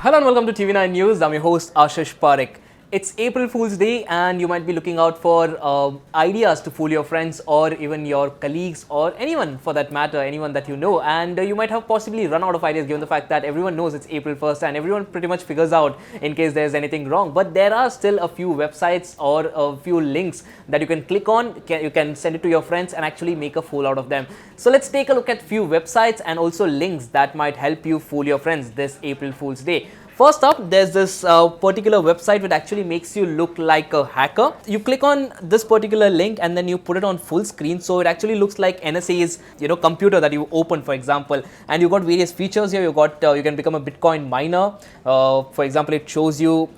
Hello and welcome to TV9 News. I'm your host Ashish Parekh. It's April Fool's Day and you might be looking out for ideas to fool your friends or even your colleagues or anyone for that matter, anyone that you know. And you might have possibly run out of ideas given the fact that everyone knows it's April 1st and everyone pretty much figures out in case there's anything wrong. But there are still a few websites or a few links that you can click on. You can send it to your friends and actually make a fool out of them. So let's take a look at few websites and also links that might help you fool your friends this April Fool's Day. First up, there's this particular website which actually makes you look like a hacker. You click on this particular link and then you put it on full screen, so it actually looks like NSA's computer that you open, for example. And you got various features here. You got you can become a Bitcoin miner. For example, it shows you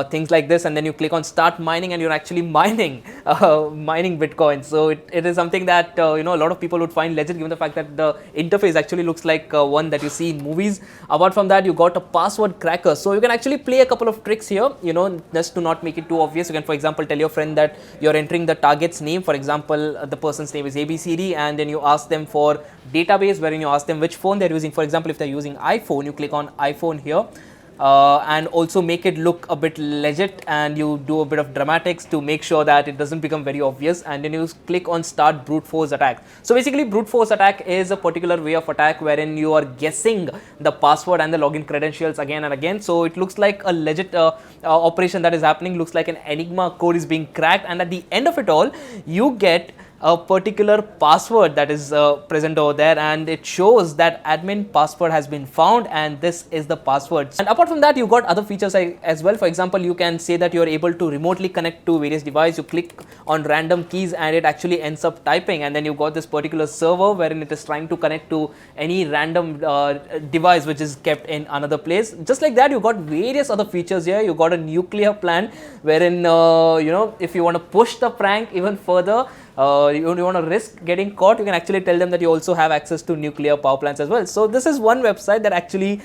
things like this, and then you click on start mining and you're actually mining Bitcoin. So it is something that a lot of people would find legit, given the fact that the interface actually looks like one that you see in movies. Apart from that, you got a password cracker, so you can actually play a couple of tricks here, just to not make it too obvious. You can, for example, tell your friend that you're entering the target's name. For example, the person's name is ABCD, and then you ask them for database, wherein you ask them which phone they're using. For example, if they're using iPhone, you click on iPhone here. And also make it look a bit legit, and you do a bit of dramatics to make sure that it doesn't become very obvious, and then you click on start brute force attack. So basically, brute force attack is a particular way of attack wherein you are guessing the password and the login credentials again and again. So it looks like a legit operation that is happening, looks like an Enigma code is being cracked, and at the end of it all you get a particular password that is present over there, and it shows that admin password has been found and this is the password. And apart from that, you got other features as well. For example, you can say that you are able to remotely connect to various devices. You click on random keys and it actually ends up typing, and then you got this particular server wherein it is trying to connect to any random device which is kept in another place. Just like that, you got various other features here. You got a nuclear plant wherein if you want to push the prank even further, you want to risk getting caught, you can actually tell them that you also have access to nuclear power plants as well. So this is one website that actually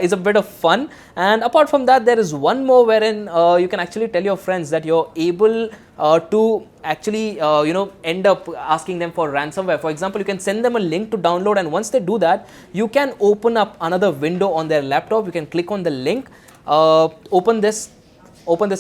is a bit of fun. And apart from that, there is one more wherein you can actually tell your friends that you're able to actually end up asking them for ransomware. For example, you can send them a link to download, and once they do that, you can open up another window on their laptop. You can click on the link, open this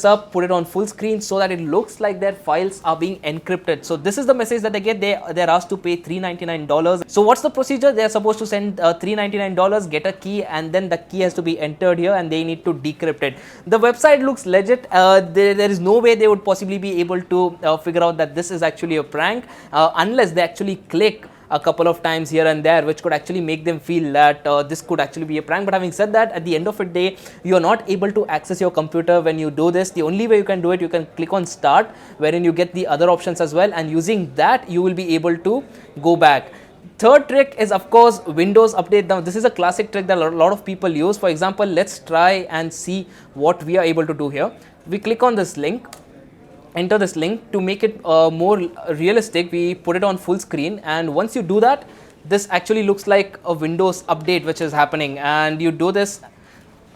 up, put it on full screen so that it looks like their files are being encrypted. So this is the message that they get. They're asked to pay $399. So what's the procedure? They're supposed to send $399, get a key, and then the key has to be entered here and they need to decrypt it. The website looks legit. There is no way they would possibly be able to figure out that this is actually a prank unless they actually click a couple of times here and there, which could actually make them feel that this could actually be a prank. But having said that, at the end of the day, you are not able to access your computer when you do this. The only way you can do it, you can click on start, wherein you get the other options as well, and using that you will be able to go back. Third trick is, of course, Windows Update. Now this is a classic trick that a lot of people use. For example, let's try and see what we are able to do here. We click on this link, enter this link. To make it more realistic, we put it on full screen, and once you do that, this actually looks like a Windows update which is happening, and you do this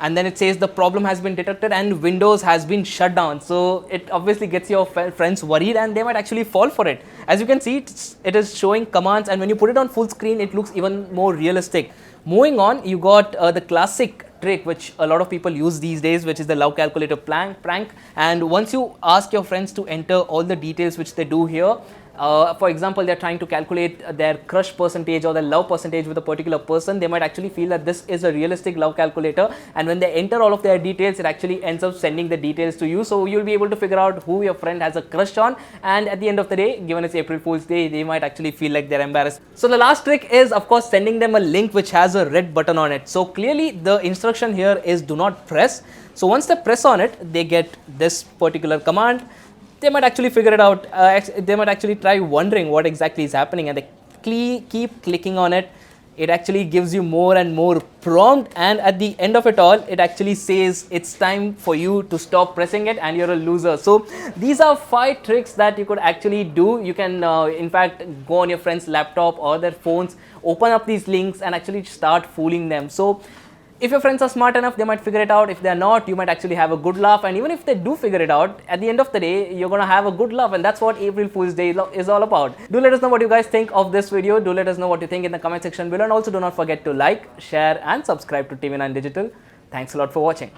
and then it says the problem has been detected and Windows has been shut down. So it obviously gets your friends worried and they might actually fall for it. As you can see, it is showing commands, and when you put it on full screen, it looks even more realistic. Moving on, you got the classic trick which a lot of people use these days, which is the love calculator prank. And once you ask your friends to enter all the details which they do here, for example, they're trying to calculate their crush percentage or their love percentage with a particular person, they might actually feel that this is a realistic love calculator, and when they enter all of their details, it actually ends up sending the details to you. So you'll be able to figure out who your friend has a crush on, and at the end of the day, given it's April Fool's Day, they might actually feel like they're embarrassed. So the last trick is, of course, sending them a link which has a red button on it. So clearly the instruction here is do not press. So once they press on it, they get this particular command. They might actually figure it out. They might actually try wondering what exactly is happening, and they keep clicking on it. It actually gives you more and more prompt, and at the end of it all, it actually says it's time for you to stop pressing it and you're a loser. So these are 5 tricks that you could actually do. You can in fact go on your friend's laptop or their phones, open up these links and actually start fooling them. So if your friends are smart enough, they might figure it out. If they're not, you might actually have a good laugh. And even if they do figure it out, at the end of the day, you're going to have a good laugh. And that's what April Fool's Day is all about. Do let us know what you guys think of this video. Do let us know what you think in the comment section below. And also do not forget to like, share and subscribe to TV9 Digital. Thanks a lot for watching.